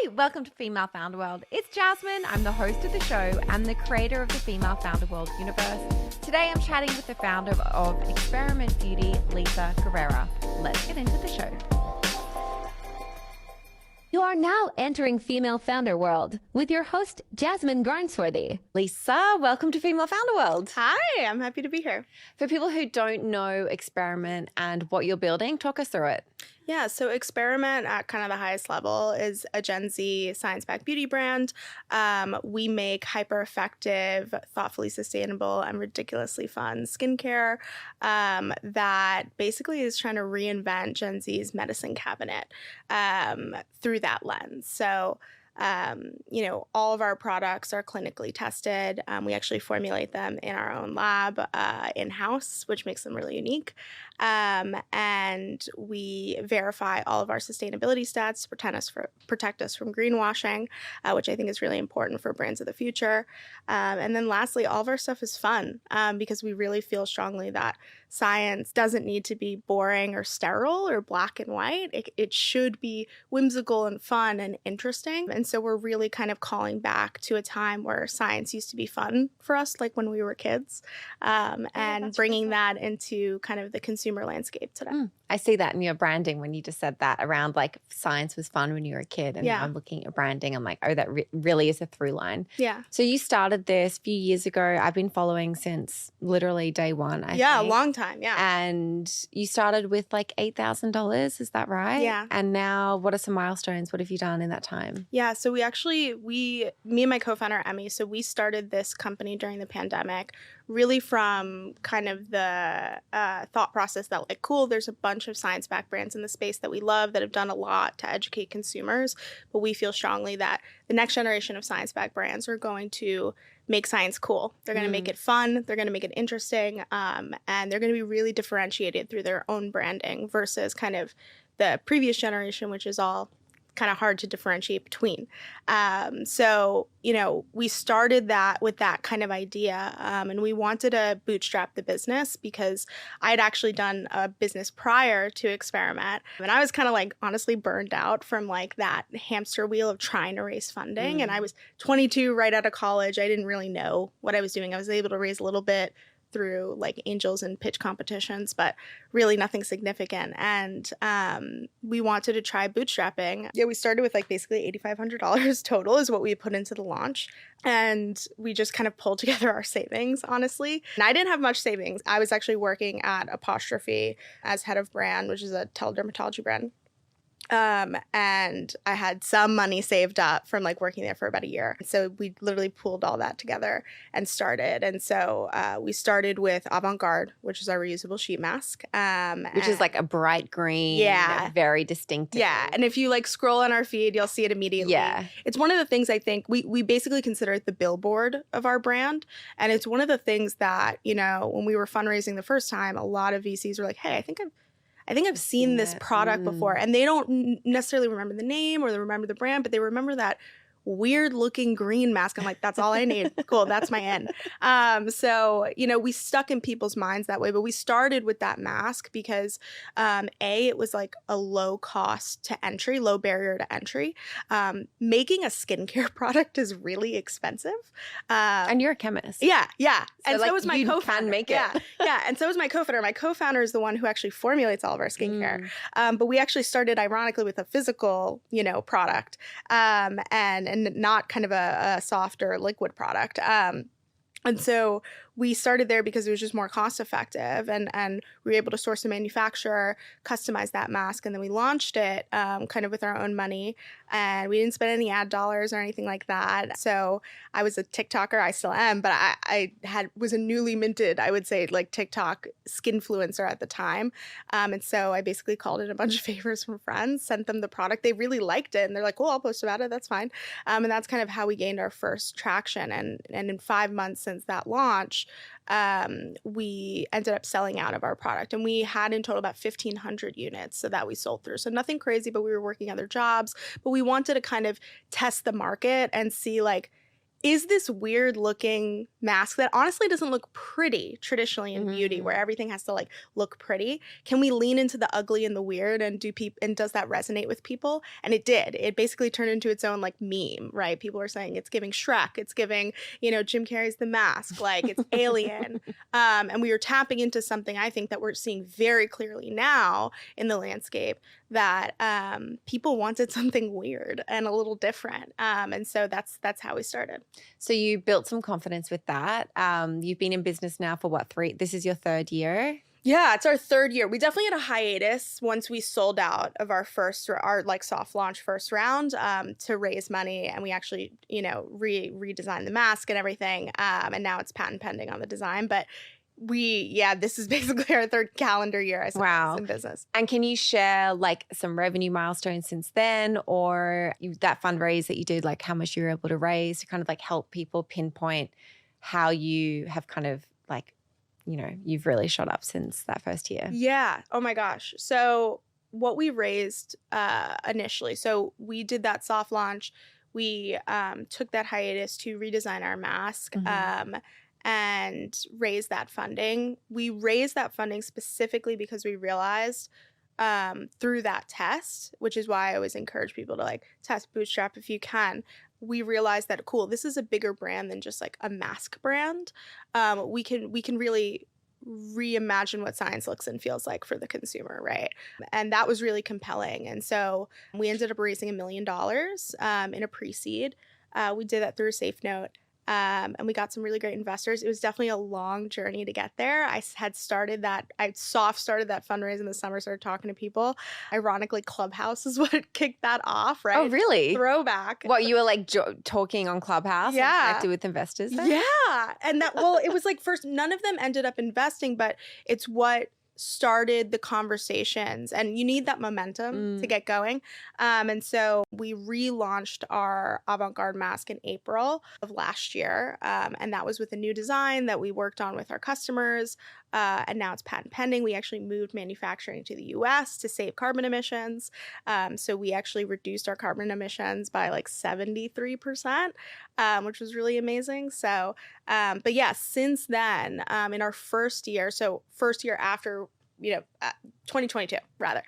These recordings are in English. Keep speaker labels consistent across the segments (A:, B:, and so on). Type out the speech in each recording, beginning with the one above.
A: Hey, welcome to Female Founder World. It's Jasmine. I'm the host of the show and the creator of the Female Founder World universe. Today I'm chatting with the founder of Experiment Beauty, Lisa Guerrera. Let's get into the show.
B: You are now entering Female Founder World with your host, Jasmine Garnsworthy.
A: Lisa, welcome to Female Founder World.
C: Hi, I'm happy to be here.
A: For people who don't know Experiment and what you're building, talk us through it.
C: Yeah, so Experiment at kind of the highest level is a Gen Z science-backed beauty brand. We make hyper-effective, thoughtfully sustainable, and ridiculously fun skincare that basically is trying to reinvent Gen Z's medicine cabinet through that lens. So all of our products are clinically tested. We actually formulate them in our own lab in-house, which makes them really unique. And we verify all of our sustainability stats to protect us from greenwashing, which I think is really important for brands of the future. And then lastly, all of our stuff is fun because we really feel strongly that science doesn't need to be boring or sterile or black and white. It should be whimsical and fun and interesting. And so we're really kind of calling back to a time where science used to be fun for us, like when we were kids, and bringing that into kind of the consumer landscape today.
A: I see that in your branding when you just said that around like science was fun when you were a kid. And now I'm looking at your branding. I'm like, oh, that really is a through line.
C: Yeah.
A: So you started this a few years ago. I've been following since literally day one. I think.
C: A long time. Yeah.
A: And you started with like $8,000. Is that right?
C: Yeah.
A: And now what are some milestones? What have you done in that time?
C: Yeah. So me and my co-founder, Emmy, so we started this company during the pandemic, really from kind of the thought process that like, cool, there's a bunch of science-backed brands in the space that we love that have done a lot to educate consumers, but we feel strongly that the next generation of science-backed brands are going to make science cool. They're going to make it fun, they're going to make it interesting, and they're going to be really differentiated through their own branding versus kind of the previous generation, which is all kind of hard to differentiate between. We started that with that kind of idea, and we wanted to bootstrap the business because I had actually done a business prior to Experiment, and I was kind of like honestly burned out from like that hamster wheel of trying to raise funding. And I was 22 right out of college. I didn't really know what I was doing. I was able to raise a little bit through like angels and pitch competitions, but really nothing significant. And we wanted to try bootstrapping. Yeah, we started with like basically $8,500 total is what we put into the launch. And we just kind of pulled together our savings, honestly. And I didn't have much savings. I was actually working at Apostrophe as head of brand, which is a teledermatology brand. And I had some money saved up from like working there for about a year. So we literally pooled all that together and started. And so we started with Avant-Garde, which is our reusable sheet mask.
A: Which is like a bright green, very distinctive.
C: Yeah. And if you like scroll on our feed, you'll see it immediately. Yeah. It's one of the things I think we basically consider it the billboard of our brand. And it's one of the things that, when we were fundraising the first time, a lot of VCs were like, hey, I think I've seen this product before. And they don't necessarily remember the name or they remember the brand, but they remember that weird looking green mask. I'm like, that's all I need. Cool. That's my end. We stuck in people's minds that way, but we started with that mask because it was like a low cost to entry, low barrier to entry. Making a skincare product is really expensive.
A: And you're a chemist.
C: Yeah.
A: So
C: and so was my co-founder.
A: Can make it.
C: Yeah. And so was my co-founder. My co-founder is the one who actually formulates all of our skincare. But we actually started ironically with a physical, product. And not kind of a soft or liquid product. And so we started there because it was just more cost effective and we were able to source a manufacturer, customize that mask, and then we launched it kind of with our own money. And we didn't spend any ad dollars or anything like that. So I was a TikToker, I still am, but I was a newly minted, I would say, like TikTok skinfluencer at the time. And so I basically called in a bunch of favors from friends, sent them the product. They really liked it and they're like, cool, I'll post about it, that's fine. And that's kind of how we gained our first traction. And in 5 months since that launch, we ended up selling out of our product, and we had in total about 1,500 units so that we sold through. So nothing crazy, but we were working other jobs, but we wanted to kind of test the market and see like, is this weird looking mask that honestly doesn't look pretty traditionally in beauty, where everything has to like look pretty. Can we lean into the ugly and the weird and does that resonate with people? And it did. It basically turned into its own like meme, right? People were saying it's giving Shrek, it's giving, Jim Carrey's The Mask, like it's Alien. And we were tapping into something I think that we're seeing very clearly now in the landscape, that people wanted something weird and a little different. And so that's how we started.
A: So you built some confidence with that. You've been in business now for what, this is your third year?
C: Yeah, it's our third year. We definitely had a hiatus once we sold out of our like soft launch first round to raise money, and we actually redesigned the mask and everything. And now it's patent pending on the design, but this is basically our third calendar year as in business.
A: And can you share like some revenue milestones since then, or that fundraise that you did, like how much you were able to raise to kind of like help people pinpoint how you have kind of like, you've really shot up since that first year?
C: Yeah. Oh my gosh. So what we raised initially, so we did that soft launch. We took that hiatus to redesign our mask. And raise that funding. We raised that funding specifically because we realized through that test, which is why I always encourage people to like test bootstrap if you can. We realized that, cool, this is a bigger brand than just like a mask brand. We can really reimagine what science looks and feels like for the consumer, right? And that was really compelling. And so we ended up raising $1 million in a pre-seed. We did that through a safe note. And we got some really great investors. It was definitely a long journey to get there. I started that fundraise in the summer, started talking to people. Ironically, Clubhouse is what kicked that off, right?
A: Oh, really?
C: Throwback.
A: What, you were like talking on Clubhouse and connected with investors then?
C: Yeah. And it was like first, none of them ended up investing, but it's what started the conversations, and you need that momentum to get going. And so we relaunched our avant-garde mask in April of last year. And that was with a new design that we worked on with our customers. And now it's patent pending. We actually moved manufacturing to the US to save carbon emissions. So we actually reduced our carbon emissions by like 73%, which was really amazing. So, but yeah, since then, in our first year after 2022 rather.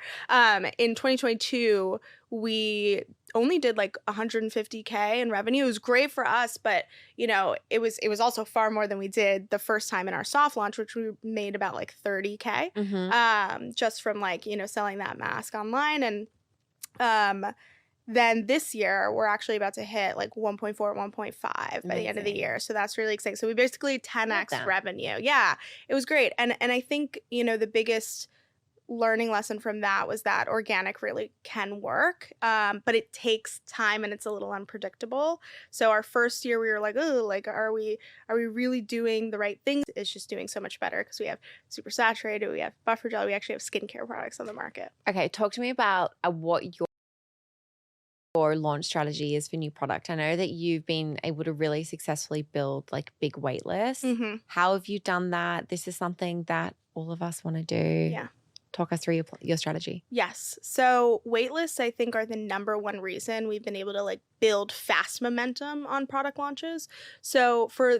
C: In 2022, we only did like 150K in revenue. It was great for us, but it was also far more than we did the first time in our soft launch, which we made about like 30K, just from like, selling that mask online. And then this year, we're actually about to hit like 1.4, 1.5 by the end of the year. So that's really exciting. So we basically 10x revenue. Yeah, it was great. And I think, the biggest learning lesson from that was that organic really can work, but it takes time and it's a little unpredictable. So our first year, we were like, oh, like, are we really doing the right things? It's just doing so much better because we have super saturated, we have buffer gel, we actually have skincare products on the market.
A: Okay, talk to me about what your launch strategy is for new product. I know that you've been able to really successfully build like big wait lists. How have you done that? This is something that all of us want to do.
C: Yeah.
A: Talk us through your strategy.
C: Yes. So waitlists, I think, are the number one reason we've been able to like build fast momentum on product launches. So for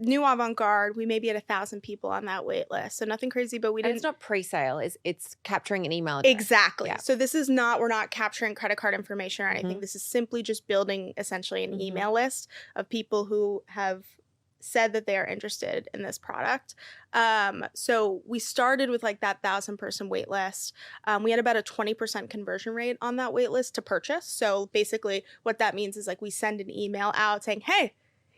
C: new avant-garde, we may be at 1,000 people on that wait list. So nothing crazy, but we didn't.
A: It's not pre-sale. It's capturing an email address.
C: Exactly.
A: Yeah.
C: So we're not capturing credit card information or anything. This is simply just building essentially an email list of people who have said that they are interested in this product. So we started with like that 1,000-person wait list. We had about a 20% conversion rate on that wait list to purchase. So basically what that means is like we send an email out saying, hey,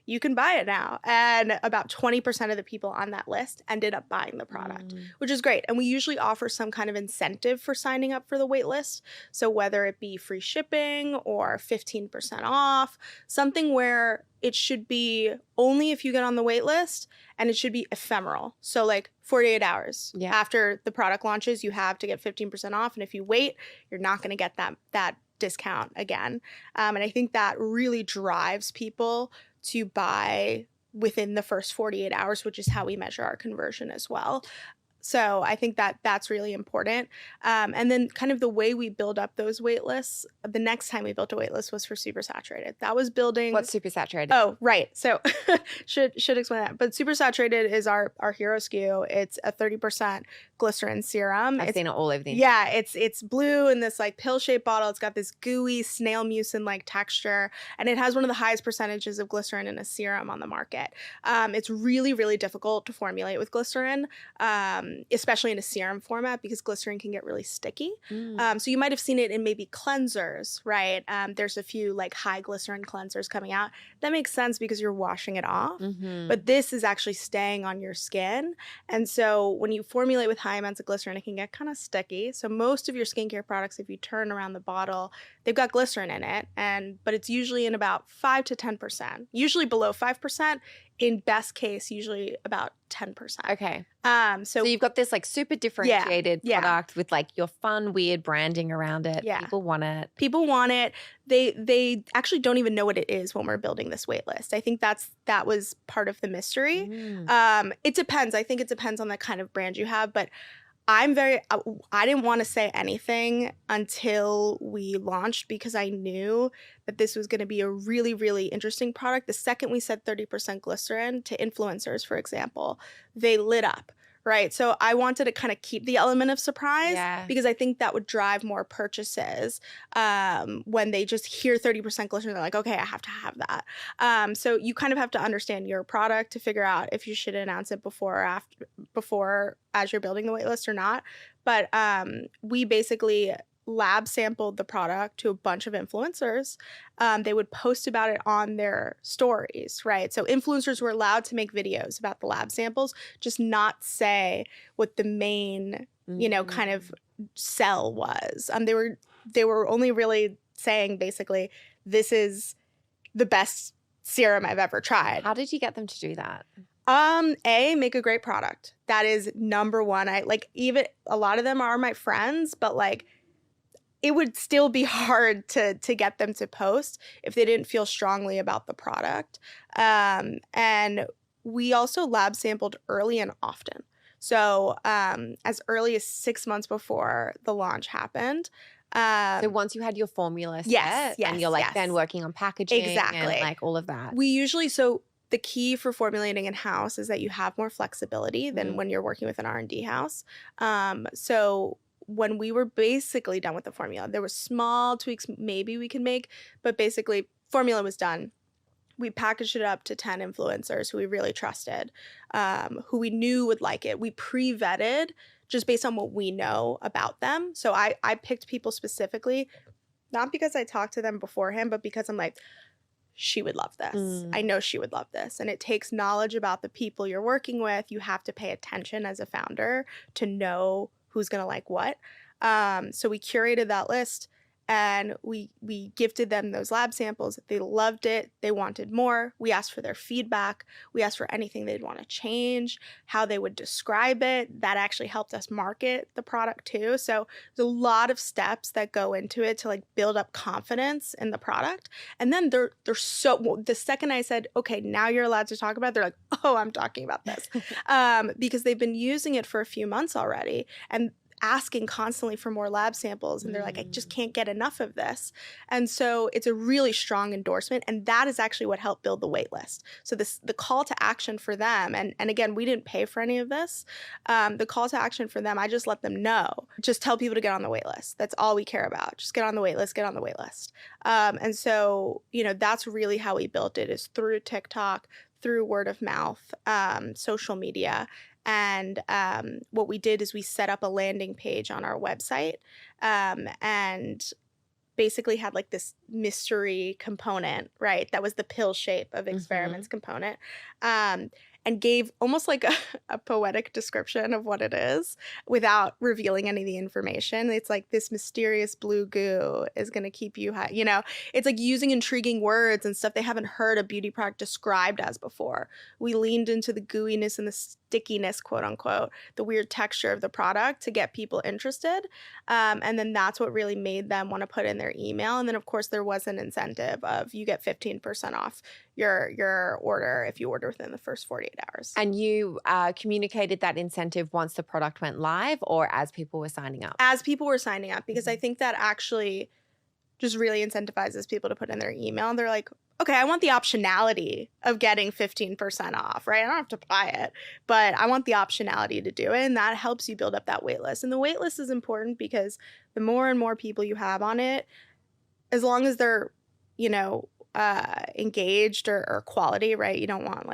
C: you can buy it now. And about 20% of the people on that list ended up buying the product, which is great. And we usually offer some kind of incentive for signing up for the wait list. So whether it be free shipping or 15% off, something where it should be only if you get on the wait list, and it should be ephemeral. So like 48 hours after the product launches, you have to get 15% off. And if you wait, you're not going to get that discount again. And I think that really drives people to buy within the first 48 hours, which is how we measure our conversion as well. So I think that that's really important. And then kind of the way we build up those wait lists, the next time we built a wait list was for super saturated. That was building.
A: What's super saturated?
C: Oh, right. So should explain that. But super saturated is our hero SKU. It's a 30% glycerin serum.
A: I've seen it all over the
C: Yeah, it's blue in this like pill-shaped bottle. It's got this gooey snail mucin-like texture, and it has one of the highest percentages of glycerin in a serum on the market. It's really, really difficult to formulate with glycerin, especially in a serum format, because glycerin can get really sticky. So you might have seen it in maybe cleansers, right? There's a few like high glycerin cleansers coming out. That makes sense because you're washing it off. But this is actually staying on your skin. And so when you formulate with high amounts of glycerin, it can get kind of sticky. So most of your skincare products, if you turn around the bottle, they've got glycerin in it, but it's usually in about 5 to 10%, usually below 5%. In best case, usually about 10%.
A: Okay.
C: So
A: you've got this like super differentiated product with like your fun, weird branding around it.
C: Yeah.
A: People want it.
C: People want it. They actually don't even know what it is when we're building this wait list. I think that was part of the mystery. It depends. I think it depends on the kind of brand you have, but I didn't want to say anything until we launched because I knew that this was going to be a really, really interesting product. The second we said 30% glycerin to influencers, for example, they lit up, right? So I wanted to kind of keep the element of surprise because I think that would drive more purchases when they just hear 30% glycerin. They're like, okay, I have to have that. So you kind of have to understand your product to figure out if you should announce it before as you're building the wait list or not. But we basically lab sampled the product to a bunch of influencers. They would post about it on their stories, right? So influencers were allowed to make videos about the lab samples, just not say what the main, kind of sell was. They were only really saying basically, this is the best serum I've ever tried.
A: How did you get them to do that?
C: Make a great product. That is number one. Even a lot of them are my friends, but like it would still be hard to get them to post if they didn't feel strongly about the product. And we also lab sampled early and often. So as early as 6 months before the launch happened.
A: So once you had your formula set and you're like then working on packaging and like all of that.
C: The key for formulating in-house is that you have more flexibility than when you're working with an R&D house. So when we were basically done with the formula, there were small tweaks maybe we could make, but basically formula was done. We packaged it up to 10 influencers who we really trusted, who we knew would like it. We pre-vetted just based on what we know about them. So I picked people specifically, not because I talked to them beforehand, but because I'm like, she would love this. I know she would love this. And it takes knowledge about the people you're working with. You have to pay attention as a founder to know who's going to like what. So we curated that list and we gifted them those lab samples. They loved it. They wanted more. We asked for their feedback. We asked for anything they'd want to change, how they would describe it. That actually helped us market the product too. So there's a lot of steps that go into it to like build up confidence in the product. And then the second I said, okay, now you're allowed to talk about it, they're like, oh, I'm talking about this. Because they've been using it for a few months already. And asking constantly for more lab samples, and they're like, I just can't get enough of this. And so it's a really strong endorsement, and that is actually what helped build the wait list. So the call to action for them, and again, we didn't pay for any of this, the call to action for them, I just let them know, just tell people to get on the wait list. That's all we care about. Just get on the wait list, get on the wait list. And so, that's really how we built it, is through TikTok, through word of mouth, social media. And what we did is we set up a landing page on our website and basically had like this mystery component, right? That was the pill shape of experiments component. And gave almost like a poetic description of what it is without revealing any of the information. It's like this mysterious blue goo is going to keep you high. It's like using intriguing words and stuff they haven't heard a beauty product described as before. We leaned into the gooiness and the stickiness, quote unquote, the weird texture of the product to get people interested. And then that's what really made them want to put in their email. And then, of course, there was an incentive of you get 15% off your order if you order within the first 48 hours.
A: And you communicated that incentive once the product went live or as people were signing up?
C: As people were signing up, because I think that actually just really incentivizes people to put in their email. And they're like, okay, I want the optionality of getting 15% off, right? I don't have to buy it, but I want the optionality to do it. And that helps you build up that wait list. And the wait list is important because the more and more people you have on it, as long as they're, engaged or quality, right? You don't want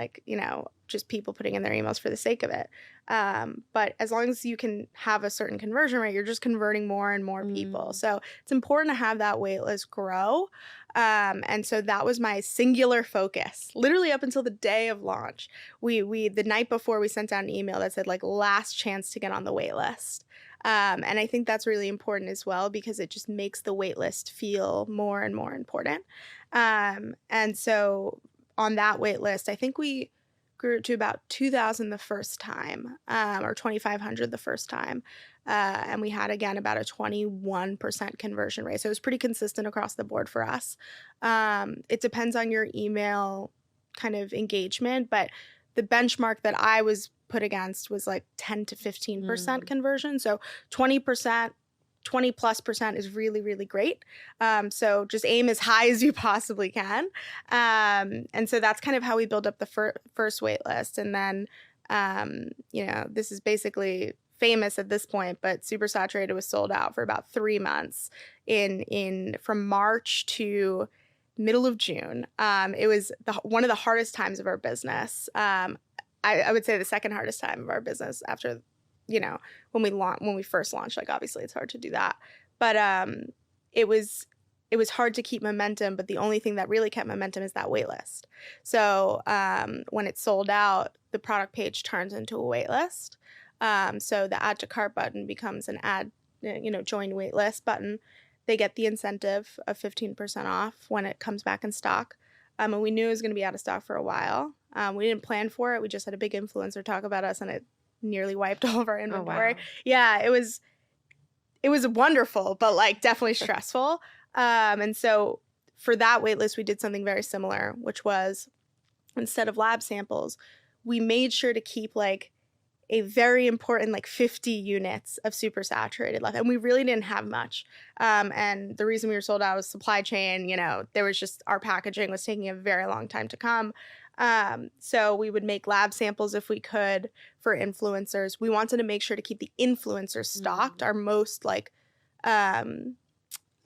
C: just people putting in their emails for the sake of it. But as long as you can have a certain conversion rate, you're just converting more and more people. So it's important to have that wait list grow. And so that was my singular focus, literally up until the day of launch. We the night before, we sent out an email that said last chance to get on the wait list. And I think that's really important as well because it just makes the wait list feel more and more important. And so on that wait list, I think we grew to about 2,000 the first time, or 2,500 the first time. And we had, again, about a 21% conversion rate. So it was pretty consistent across the board for us. It depends on your email kind of engagement, but the benchmark that I was put against was 10 to 15% conversion. So 20%, 20+% is really, really great. So just aim as high as you possibly can. And so that's kind of how we build up the first wait list. And then, this is basically famous at this point, but Super Saturated was sold out for about 3 months from March to middle of June. It was one of the hardest times of our business. I would say the second hardest time of our business after, when we first launched. Obviously it's hard to do that, but it was hard to keep momentum. But the only thing that really kept momentum is that wait list. So when it's sold out, the product page turns into a wait list. So the add to cart button becomes an add, join wait list button. They get the incentive of 15% off when it comes back in stock. And we knew it was going to be out of stock for a while. We didn't plan for it. We just had a big influencer talk about us, and it nearly wiped all of our inventory.
A: Oh, wow.
C: Yeah, it was wonderful, but definitely stressful. And so for that wait list, we did something very similar, which was instead of lab samples, we made sure to keep a very important 50 units of Super Saturated left. And we really didn't have much. And the reason we were sold out was supply chain. There was just our packaging was taking a very long time to come. So we would make lab samples if we could for influencers. We wanted to make sure to keep the influencers stocked, our most loyal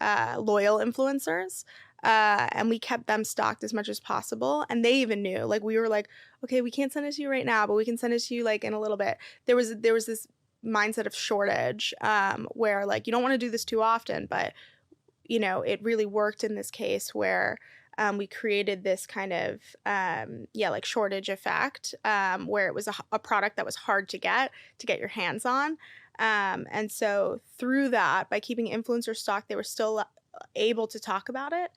C: influencers. And we kept them stocked as much as possible. And they even knew, we were okay, we can't send it to you right now, but we can send it to you in a little bit. There was this mindset of shortage, where you don't want to do this too often, but it really worked in this case where we created this kind of shortage effect, where it was a product that was hard to get your hands on. And so through that, by keeping influencer stock, they were still able to talk about it.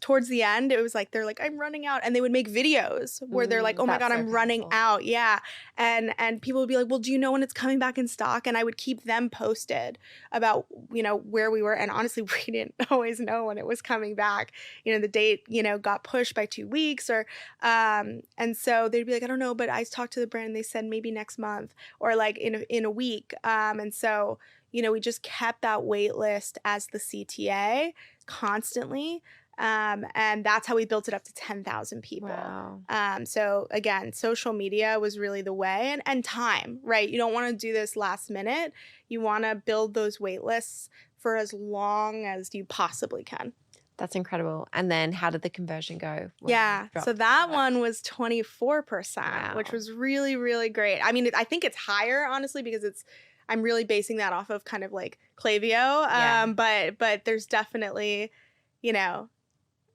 C: Towards the end, it was they're I'm running out, and they would make videos where they're oh my God, I'm running out. Yeah. And people would be well, do you know when it's coming back in stock? And I would keep them posted about, where we were. And honestly, we didn't always know when it was coming back. The date, got pushed by 2 weeks and so they'd be I don't know, but I talked to the brand and they said maybe next month or in a week. And so we just kept that wait list as the CTA constantly. And that's how we built it up to 10,000 people.
A: Wow.
C: So again, social media was really the way and time, right? You don't want to do this last minute. You want to build those wait lists for as long as you possibly can.
A: That's incredible. And then how did the conversion go?
C: Yeah. So that one was 24%, which was really, really great. I mean, I think it's higher, honestly, because I'm really basing that off of kind of Klaviyo. But there's definitely,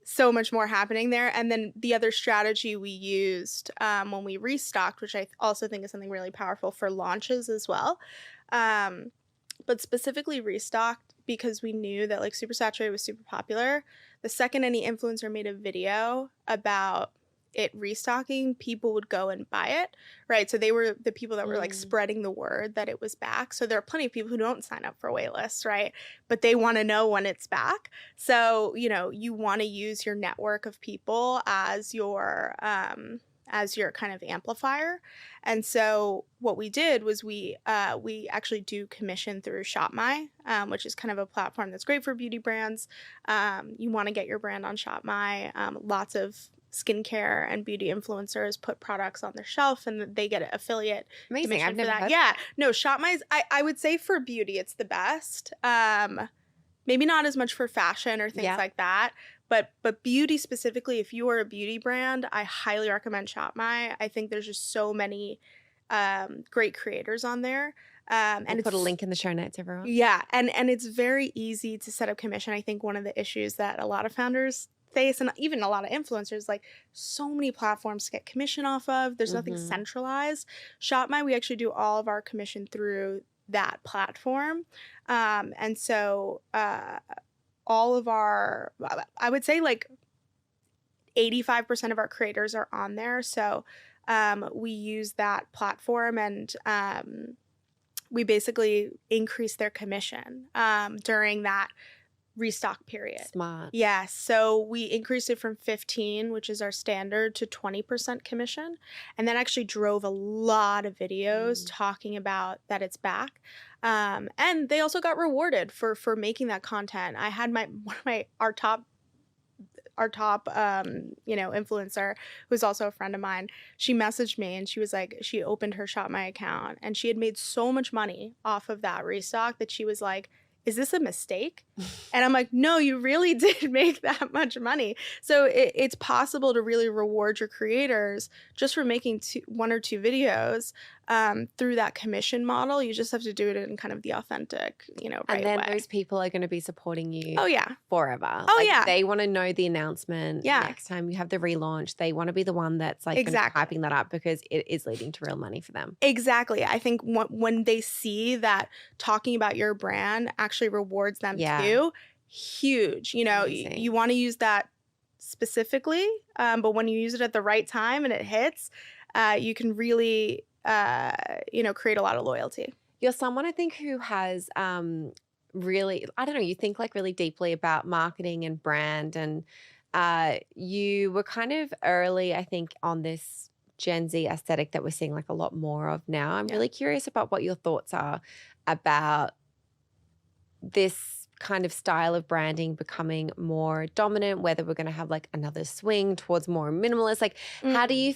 C: so much more happening there. And then the other strategy we used when we restocked, which I also think is something really powerful for launches as well, but specifically restocked because we knew that Super Saturated was super popular. The second any influencer made a video about it restocking, people would go and buy it, right? So they were the people that were like spreading the word that it was back. So there are plenty of people who don't sign up for Waitlist, right? But they want to know when it's back. So, you know, you want to use your network of people as your kind of amplifier. And so what we did was we actually do commission through ShopMy, which is kind of a platform that's great for beauty brands. You want to get your brand on ShopMy. Lots of skincare and beauty influencers put products on their shelf and they get an affiliate
A: Amazing. I've never heard
C: yeah. No, ShopMy's, I would say for beauty, it's the best. Maybe not as much for fashion or things like that. But beauty specifically, if you are a beauty brand, I highly recommend ShopMy. I think there's just so many great creators on there. And
A: we'll put a link in the show notes, everyone.
C: Yeah, and it's very easy to set up commission. I think one of the issues that a lot of founders face, and even a lot of influencers, like so many platforms to get commission off of. There's nothing centralized. ShopMy, we actually do all of our commission through that platform. And so all of our, I would say like 85% of our creators are on there. So we use that platform and we basically increase their commission during that restock period.
A: Smart.
C: Yeah. So we increased it from 15, which is our standard, to 20% commission. And that actually drove a lot of videos talking about that it's back. And they also got rewarded for making that content. I had our top influencer, who's also a friend of mine. She messaged me and she was like, she opened her ShopMy account and she had made so much money off of that restock that she was like, is this a mistake? And I'm like, no, you really did make that much money. So it's possible to really reward your creators just for making one or two videos through that commission model. You just have to do it in kind of the authentic, right
A: And then
C: way.
A: those people are going to be supporting you forever. They want to know the announcement. Next time you have the relaunch, they want to be the one that's like hyping that up because it is leading to real money for them.
C: Exactly. I think when they see that talking about your brand actually rewards them too, huge. You want to use that specifically, but when you use it at the right time and it hits, you can really create a lot of loyalty.
A: You're someone I think who has really, I don't know, you think like really deeply about marketing and brand, and you were kind of early, I think, on this Gen Z aesthetic that we're seeing like a lot more of now. I'm really curious about what your thoughts are about this kind of style of branding becoming more dominant, whether we're going to have like another swing towards more minimalist. Like, how do you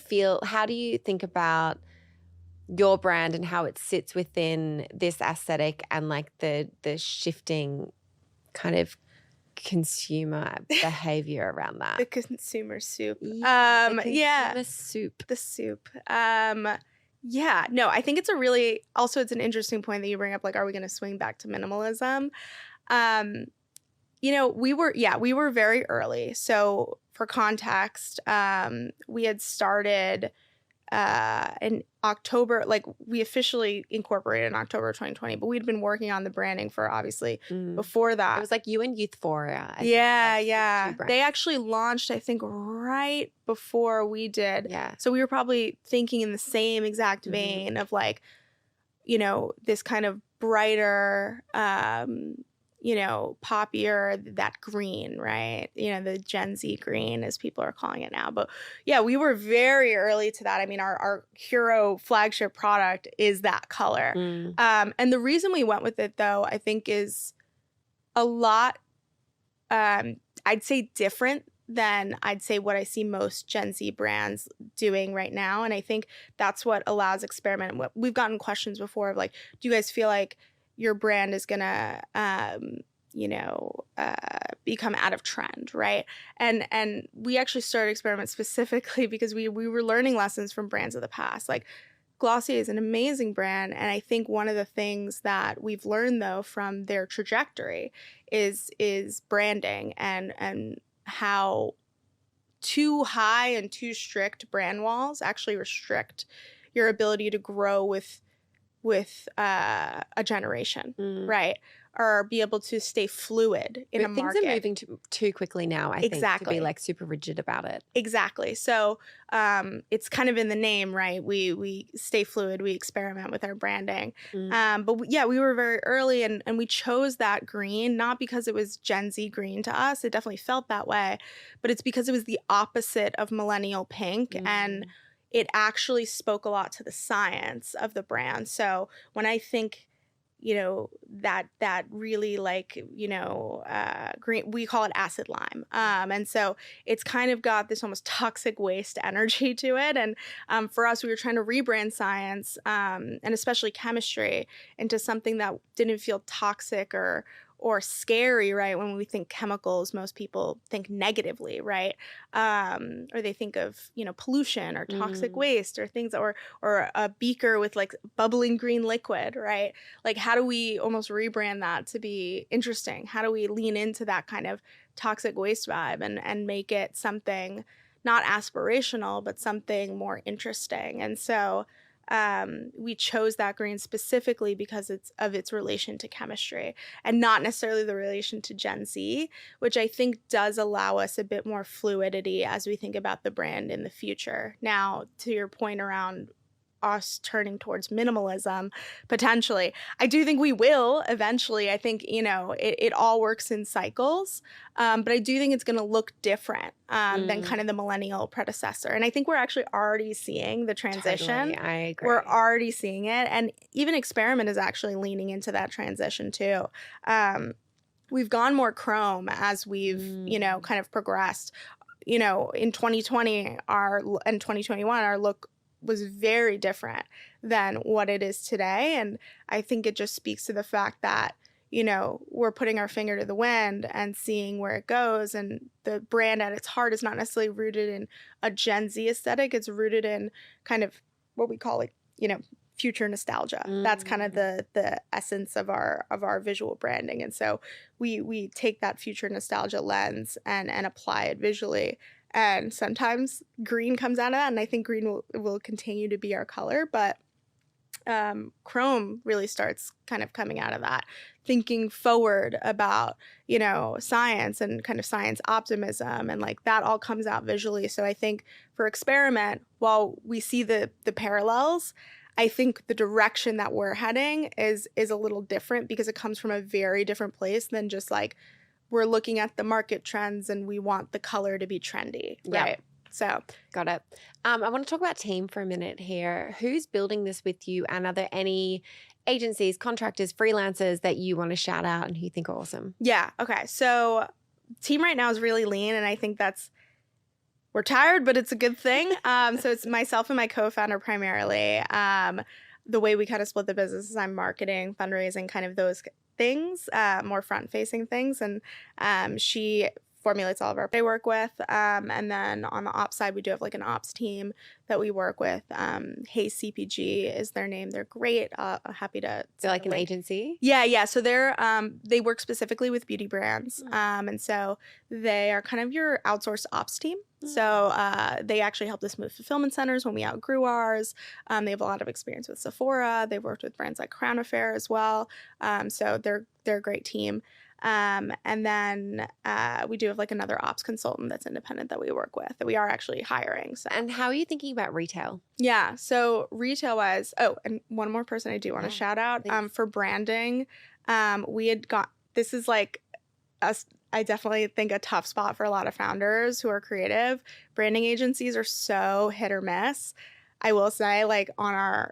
A: think about your brand and how it sits within this aesthetic and like the shifting kind of consumer behavior around that?
C: The consumer soup.
A: The consumer soup.
C: The soup. Yeah, no, I think it's it's an interesting point that you bring up, like, are we going to swing back to minimalism? We were very early. So for context, we had started in October, like we officially incorporated in October 2020, but we'd been working on the branding for obviously before that.
A: It was like you and Youthforia.
C: Yeah. They actually launched, I think, right before we did.
A: Yeah.
C: So we were probably thinking in the same exact vein of like, this kind of brighter, poppier, that green, right? The Gen Z green, as people are calling it now. But yeah, we were very early to that. I mean, our hero flagship product is that color. And the reason we went with it, though, I think is a lot, I'd say different than what I see most Gen Z brands doing right now. And I think that's what allows experiment. We've gotten questions before of like, do you guys feel like your brand is gonna, become out of trend, right? And we actually started Experiment specifically because we were learning lessons from brands of the past. Like Glossier is an amazing brand, and I think one of the things that we've learned though from their trajectory is branding and how too high and too strict brand walls actually restrict your ability to grow with a generation, right? or be able to stay fluid in a
A: Things
C: market.
A: are moving too quickly now, I think, to be like super rigid about it.
C: Exactly. So it's kind of in the name, right? We stay fluid, we experiment with our branding. But we were very early and we chose that green, not because it was Gen Z green to us. It definitely felt that way, but it's because it was the opposite of millennial pink. And it actually spoke a lot to the science of the brand. So when I think, that really green, we call it acid lime. And so it's kind of got this almost toxic waste energy to it. And for us, we were trying to rebrand science and especially chemistry into something that didn't feel toxic or scary, right? When we think chemicals, most people think negatively, right? Or they think of, pollution or toxic waste or things, or a beaker with like bubbling green liquid, right? Like, how do we almost rebrand that to be interesting? How do we lean into that kind of toxic waste vibe and make it something not aspirational, but something more interesting? And so we chose that green specifically because of its relation to chemistry and not necessarily the relation to Gen Z, which I think does allow us a bit more fluidity as we think about the brand in the future. Now, to your point around us turning towards minimalism, potentially, I do think we will eventually. I think, it all works in cycles, but I do think it's going to look different than kind of the millennial predecessor. And I think we're actually already seeing the transition.
A: Totally, I agree.
C: We're already seeing it. And even Experiment is actually leaning into that transition too. We've gone more chrome as we've, kind of progressed. In 2020 and 2021, our look was very different than what it is today. And I think it just speaks to the fact that, we're putting our finger to the wind and seeing where it goes. And the brand at its heart is not necessarily rooted in a Gen Z aesthetic. It's rooted in kind of what we call future nostalgia. That's kind of the essence of our visual branding. And so we take that future nostalgia lens and apply it visually. And sometimes green comes out of that, and I think green will continue to be our color, but chrome really starts kind of coming out of that, thinking forward about, science and kind of science optimism, and like that all comes out visually. So I think for Experiment, while we see the parallels, I think the direction that we're heading is a little different because it comes from a very different place than just like, we're looking at the market trends and we want the color to be trendy, right? Yep. So
A: got it. I want to talk about team for a minute here. Who's building this with you, and are there any agencies, contractors, freelancers that you want to shout out and who you think are awesome?
C: Yeah. Okay. So team right now is really lean, and I think we're tired, but it's a good thing. So it's myself and my co-founder primarily. The way we kind of split the business is I'm marketing, fundraising, kind of those things, more front-facing things, and she formulates all of our I work with, and then on the ops side we do have like an ops team that we work with. Hey CPG is their name. They're great. Happy to.
A: They're like an agency.
C: Yeah. So they work specifically with beauty brands, and so they are kind of your outsourced ops team. So they actually helped us move fulfillment centers when we outgrew ours. They have a lot of experience with Sephora. They've worked with brands like Crown Affair as well. So they're a great team. And then we do have like another ops consultant that's independent that we work with, that we are actually hiring. So.
A: And how are you thinking about retail?
C: Yeah. So retail wise, and one more person I do want to shout out for branding. We had got, this is like us. I definitely think a tough spot for a lot of founders who are creative. Branding agencies are so hit or miss. I will say, like I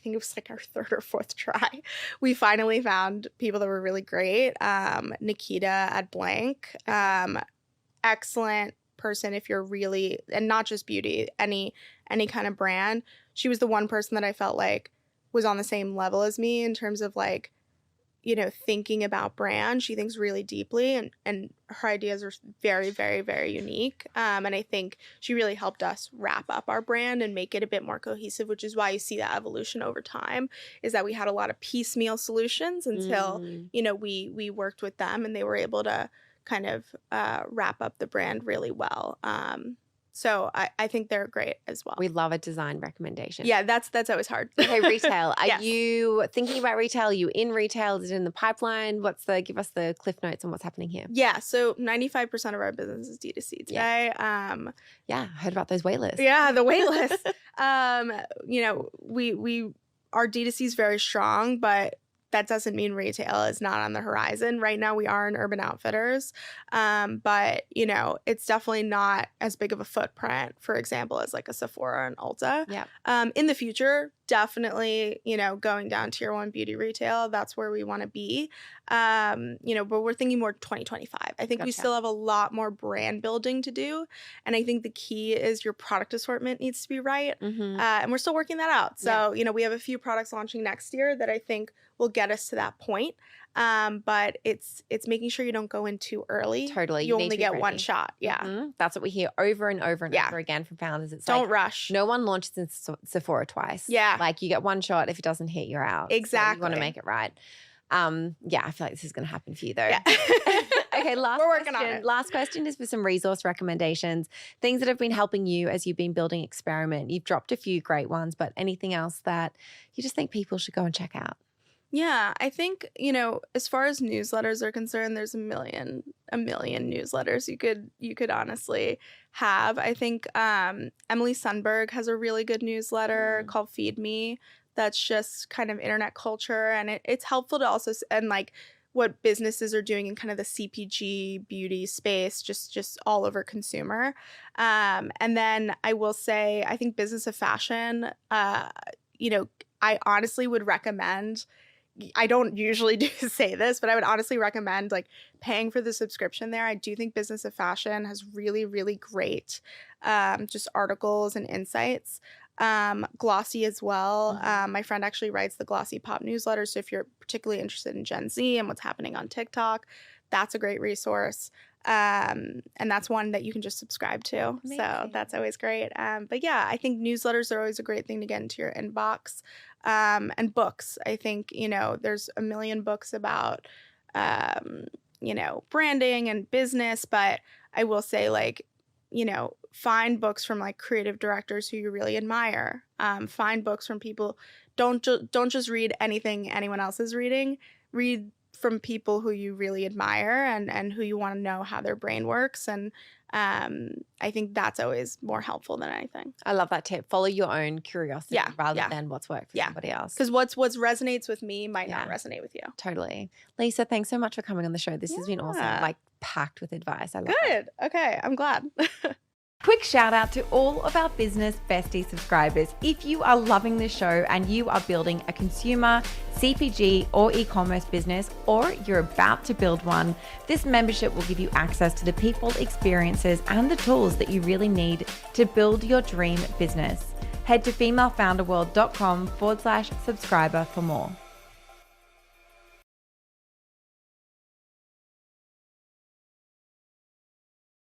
C: think it was like our third or fourth try, we finally found people that were really great. Nikita at Blank, excellent person if you're really, and not just beauty, any kind of brand. She was the one person that I felt like was on the same level as me in terms of like, thinking about brand. She thinks really deeply, and her ideas are very, very, very unique. And I think she really helped us wrap up our brand and make it a bit more cohesive, which is why you see that evolution over time, is that we had a lot of piecemeal solutions until, we worked with them and they were able to kind of wrap up the brand really well. So I think they're great as well.
A: We love a design recommendation.
C: Yeah, that's always hard.
A: Okay, retail. Are
C: Yes.
A: you thinking about retail? Are you in retail? Is it in the pipeline? Give us the cliff notes on what's happening here.
C: Yeah, so 95% of our business is D2C today.
A: Yeah, I heard about those waitlists.
C: Yeah, the wait list. We our D2C is very strong, but that doesn't mean retail is not on the horizon. Right now we are in Urban Outfitters, but it's definitely not as big of a footprint, for example, as like a Sephora and Ulta.
A: Yeah.
C: In the future, definitely, going down tier 1 beauty retail, that's where we want to be. But we're thinking more 2025. I think we still have a lot more brand building to do. And I think the key is your product assortment needs to be right. And we're still working that out. So, we have a few products launching next year that I think will get us to that point. But it's making sure you don't go in too early.
A: Totally.
C: You only get one shot. Yeah.
A: That's what we hear over and over and over again from founders. It's
C: don't
A: like,
C: rush.
A: no one launches in Sephora twice.
C: Yeah.
A: Like you get one shot. If it doesn't hit, you're out.
C: Exactly.
A: So you want to make it right. I feel like this is going to happen for you though.
C: Yeah.
A: Okay,
C: We're working on it.
A: Last question is for some resource recommendations, things that have been helping you as you've been building Experiment. You've dropped a few great ones, but anything else that you just think people should go and check out?
C: Yeah, I think, as far as newsletters are concerned, there's a million newsletters you could honestly have. I think Emily Sundberg has a really good newsletter called Feed Me. That's just kind of internet culture, and it's helpful to also and like what businesses are doing in kind of the CPG beauty space, just all over consumer. And then I will say, I think Business of Fashion, I honestly would recommend. I don't usually say this, but I would honestly recommend like paying for the subscription there. I do think Business of Fashion has really, really great just articles and insights. Glossy as well. My friend actually writes the Glossy Pop newsletter. So if you're particularly interested in Gen Z and what's happening on TikTok, that's a great resource. And that's one that you can just subscribe to.
A: Amazing.
C: So that's always great. But yeah, I think newsletters are always a great thing to get into your inbox. And books. I think, there's a million books about, branding and business, but I will say find books from like creative directors who you really admire. Find books from people. Don't just read anything anyone else is reading. Read from people who you really admire and who you want to know how their brain works. And I think that's always more helpful than anything.
A: I love that tip. Follow your own curiosity rather than what's worked for somebody else.
C: Because what resonates with me might not resonate with you.
A: Totally. Lisa, thanks so much for coming on the show. This has been awesome. Like packed with advice. I love it.
C: Good. Okay. I'm glad.
A: Quick shout out to all of our Business Bestie subscribers. If you are loving this show and you are building a consumer, CPG, or e-commerce business, or you're about to build one, this membership will give you access to the people, experiences, and the tools that you really need to build your dream business. Head to femalefounderworld.com/subscriber for more.